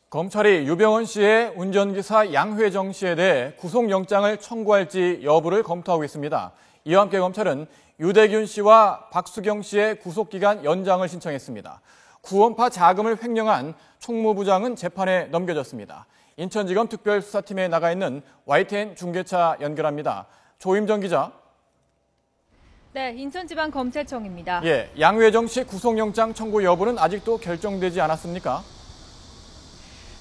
검찰이 유병헌 씨의 운전기사 양회정 씨에 대해 구속영장을 청구할지 여부를 검토하고 있습니다. 이와 함께 검찰은 유대균 씨와 박수경 씨의 구속기간 연장을 신청했습니다. 구원파 자금을 횡령한 총무부장은 재판에 넘겨졌습니다. 인천지검 특별수사팀에 나가 있는 YTN 중계차 연결합니다. 조임정 기자. 네, 인천지방검찰청입니다. 양회정 씨 구속영장 청구 여부는 아직도 결정되지 않았습니까?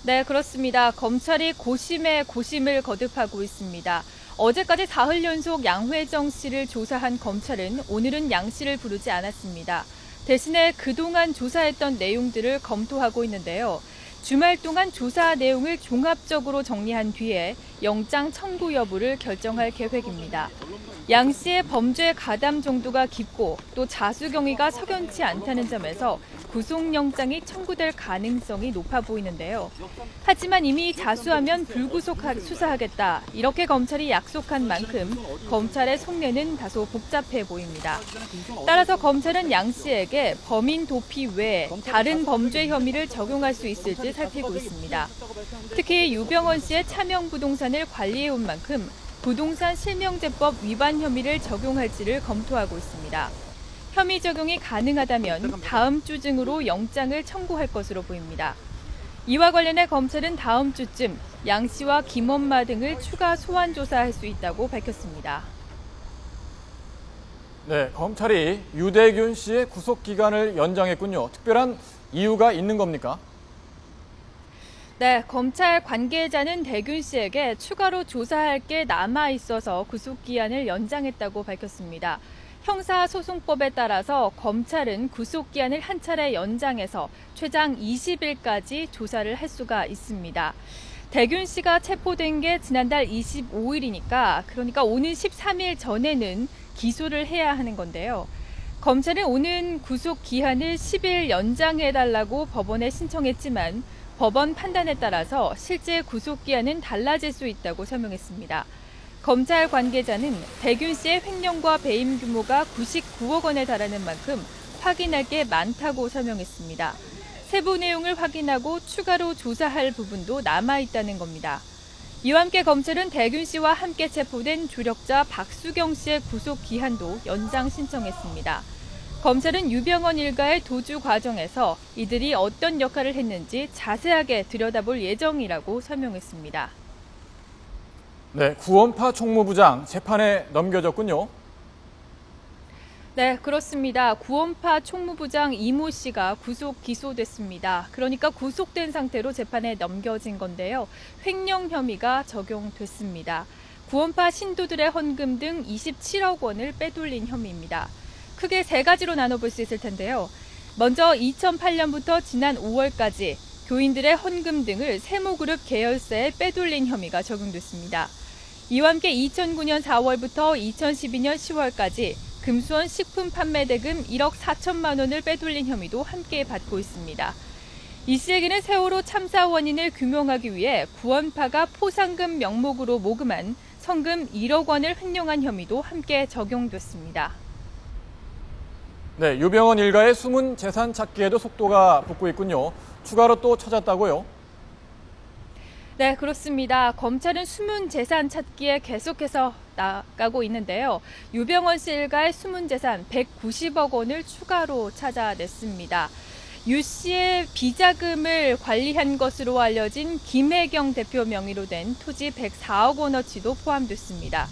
네, 그렇습니다. 검찰이 고심에 고심을 거듭하고 있습니다. 어제까지 사흘 연속 양회정 씨를 조사한 검찰은 오늘은 양 씨를 부르지 않았습니다. 대신에 그동안 조사했던 내용들을 검토하고 있는데요. 주말 동안 조사 내용을 종합적으로 정리한 뒤에 영장 청구 여부를 결정할 계획입니다. 양 씨의 범죄 가담 정도가 깊고 또 자수 경위가 석연치 않다는 점에서 구속영장이 청구될 가능성이 높아 보이는데요. 하지만 이미 자수하면 불구속 수사하겠다 이렇게 검찰이 약속한 만큼 검찰의 속내는 다소 복잡해 보입니다. 따라서 검찰은 양 씨에게 범인 도피 외에 다른 범죄 혐의를 적용할 수 있을지 살피고 있습니다. 특히 유병헌 씨의 차명부동산을 관리해온 만큼 부동산 실명제법 위반 혐의를 적용할지를 검토하고 있습니다. 혐의 적용이 가능하다면 다음 주 중으로 영장을 청구할 것으로 보입니다. 이와 관련해 검찰은 다음 주쯤 양 씨와 김엄마 등을 추가 소환 조사할 수 있다고 밝혔습니다. 네, 검찰이 유대균 씨의 구속기간을 연장했군요. 특별한 이유가 있는 겁니까? 네, 검찰 관계자는 대균 씨에게 추가로 조사할 게 남아 있어서 구속기한을 연장했다고 밝혔습니다. 형사소송법에 따라서 검찰은 구속기한을 한 차례 연장해서 최장 20일까지 조사를 할 수가 있습니다. 대균 씨가 체포된 게 지난달 25일이니까 그러니까 오는 13일 전에는 기소를 해야 하는 건데요. 검찰은 오는 구속기한을 10일 연장해달라고 법원에 신청했지만 법원 판단에 따라서 실제 구속기한은 달라질 수 있다고 설명했습니다. 검찰 관계자는 대균 씨의 횡령과 배임 규모가 99억 원에 달하는 만큼 확인할 게 많다고 설명했습니다. 세부 내용을 확인하고 추가로 조사할 부분도 남아있다는 겁니다. 이와 함께 검찰은 대균 씨와 함께 체포된 조력자 박수경 씨의 구속기한도 연장 신청했습니다. 검찰은 유병헌 일가의 도주 과정에서 이들이 어떤 역할을 했는지 자세하게 들여다볼 예정이라고 설명했습니다. 네, 구원파 총무부장 재판에 넘겨졌군요. 네, 그렇습니다. 구원파 총무부장 이모 씨가 구속 기소됐습니다. 그러니까 구속된 상태로 재판에 넘겨진 건데요. 횡령 혐의가 적용됐습니다. 구원파 신도들의 헌금 등 27억 원을 빼돌린 혐의입니다. 크게 세 가지로 나눠볼 수 있을 텐데요. 먼저 2008년부터 지난 5월까지 교인들의 헌금 등을 세모그룹 계열사에 빼돌린 혐의가 적용됐습니다. 이와 함께 2009년 4월부터 2012년 10월까지 금수원 식품 판매 대금 1억 4천만 원을 빼돌린 혐의도 함께 받고 있습니다. 이 씨에게는 세월호 참사 원인을 규명하기 위해 구원파가 포상금 명목으로 모금한 성금 1억 원을 횡령한 혐의도 함께 적용됐습니다. 네, 유병헌 일가의 숨은 재산 찾기에도 속도가 붙고 있군요. 추가로 또 찾았다고요? 네, 그렇습니다. 검찰은 숨은 재산 찾기에 계속해서 나가고 있는데요. 유병헌 씨 일가의 숨은 재산 190억 원을 추가로 찾아냈습니다. 유 씨의 비자금을 관리한 것으로 알려진 김혜경 대표 명의로 된 토지 104억 원어치도 포함됐습니다.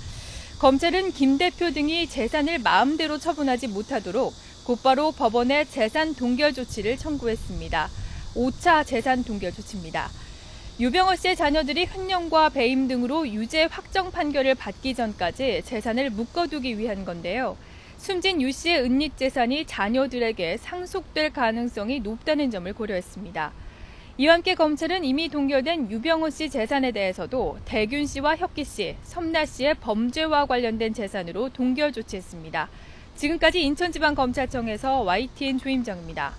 검찰은 김 대표 등이 재산을 마음대로 처분하지 못하도록 곧바로 법원에 재산 동결 조치를 청구했습니다. 5차 재산 동결 조치입니다. 유병헌 씨의 자녀들이 횡령과 배임 등으로 유죄 확정 판결을 받기 전까지 재산을 묶어두기 위한 건데요. 숨진 유 씨의 은닉 재산이 자녀들에게 상속될 가능성이 높다는 점을 고려했습니다. 이와 함께 검찰은 이미 동결된 유병헌 씨 재산에 대해서도 대균 씨와 혁기 씨, 섬나 씨의 범죄와 관련된 재산으로 동결 조치했습니다. 지금까지 인천지방검찰청에서 YTN 조임정입니다.